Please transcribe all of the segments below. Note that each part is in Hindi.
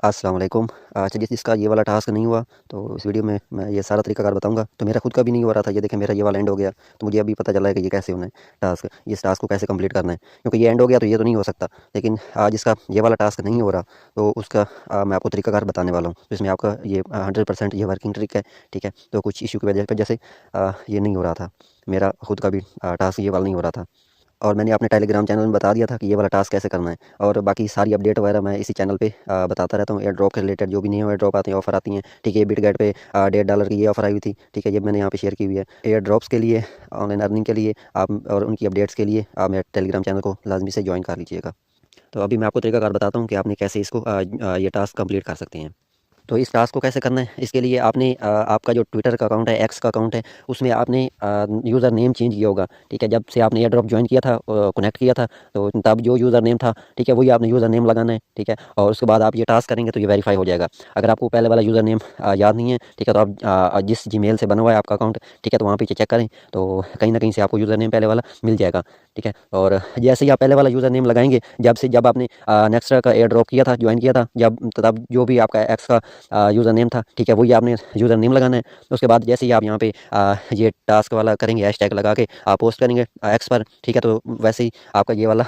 अस्सलाम वालेकुम। चलिए जिसका ये वाला टास्क नहीं हुआ तो इस वीडियो में मैं ये सारा तरीकाकार बताऊँगा। तो मेरा खुद का भी नहीं हो रहा था, ये देखें मेरा ये वाला एंड हो गया। तो मुझे अभी पता चला है कि ये कैसे होना है टास्क, इस टास्क को कैसे कंप्लीट करना है। क्योंकि ये एंड हो गया तो ये तो नहीं हो सकता। लेकिन जिसका ये वाला टास्क नहीं हो रहा तो उसका मैं आपको तरीकाकार बताने वाला हूँ। तो इसमें आपका ये 100% ये वर्किंग ट्रिक है, ठीक है। तो कुछ इश्यू की वजह से ये नहीं हो रहा था। मेरा खुद का भी टास्क ये वाला नहीं हो रहा था। और मैंने अपने टेलीग्राम चैनल में बता दिया था कि ये वाला टास्क कैसे करना है। और बाकी सारी अपडेट वगैरह मैं इसी चैनल पे बताता रहता हूँ। एयर ड्रॉप के रिलेटेड जो भी न्यू एयर ड्रॉप आते हैं, ऑफर आती हैं, ठीक है। ये बिटगेट पे $1.5 की ये ऑफर आई हुई थी, ठीक है। ये मैंने यहाँ पे शेयर की हुई है। एयर ड्रॉप्स के लिए, ऑनलाइन अर्निंग के लिए आप और उनकी अपडेट्स के लिए आप मेरे टेलीग्राम चैनल को लाजमी से ज्वाइन कर लीजिएगा। तो अभी मैं आपको तरीकाकार बताता हूँ कि आपने कैसे इसको ये टास्क कंप्लीट कर सकते हैं। तो इस टास्क को कैसे करना है, इसके लिए आपने आपका जो ट्विटर का अकाउंट है, एक्स का अकाउंट है, उसमें आपने यूज़र नेम चेंज किया होगा, ठीक है। जब से आपने एयर ड्रॉप ज्वाइन किया था, कनेक्ट किया था, तो तब जो यूज़र नेम था, ठीक है, वही आपने यूज़र नेम लगाना है, ठीक है। और उसके बाद आप ये टास्क करेंगे तो ये वेरीफाई हो जाएगा। अगर आपको पहले वाला यूज़र नेम याद नहीं है, ठीक है, तो आप जिस जीमेल से बना हुआ है आपका अकाउंट, ठीक है, तो वहाँ पीछे चेक करें तो कहीं ना कहीं से आपको यूज़र नेम पहले वाला मिल जाएगा, ठीक है। और जैसे ही आप पहले वाला यूज़र नेम लगाएंगे, जब आपने नेक्स्ट का एयर ड्रॉप किया था, ज्वाइन किया था, जब तब जो भी आपका एक्स का यूज़र नेम था, ठीक है, वही आपने यूज़र नेम लगाना है। उसके बाद जैसे ही आप यहाँ पे ये टास्क वाला करेंगे, हैशटैग लगा के आप पोस्ट करेंगे एक्स पर, ठीक है, तो वैसे ही आपका ये वाला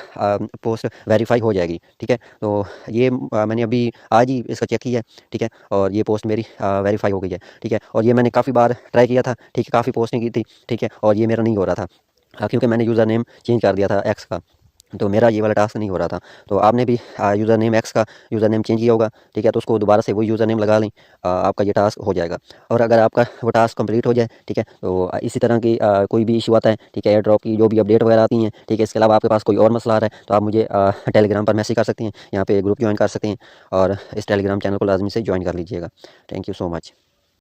पोस्ट वेरीफाई हो जाएगी, ठीक है। तो ये मैंने अभी आज ही इसका चेक किया है, ठीक है, और ये पोस्ट मेरी वेरीफाई हो गई है, ठीक है। और ये मैंने काफ़ी बार ट्राई किया था, ठीक है, काफ़ी पोस्टिंग की थी, ठीक है, और ये मेरा नहीं हो रहा था, क्योंकि मैंने यूज़र नेम चेंज कर दिया था एक्स का। तो मेरा ये वाला टास्क नहीं हो रहा था। तो आपने भी यूज़र नेम एक्स का यूज़र नेम चेंज किया होगा, ठीक है, तो उसको दोबारा से वही यूज़र नेम लगा लें, आपका ये टास्क हो जाएगा। और अगर आपका वो टास्क कंप्लीट हो जाए, ठीक है, तो इसी तरह की कोई भी इशू आता है, ठीक है, एयर ड्रॉप की जो भी अपडेट वगैरह आती हैं, ठीक है, इसके अलावा आपके पास कोई और मसला आ रहा है तो आप मुझे टेलीग्राम पर मैसेज कर सकते हैं, यहाँ पे ग्रुप ज्वाइन कर सकते हैं और इस टेलीग्राम चैनल को लाजमी से ज्वाइन कर लीजिएगा। Thank you so much.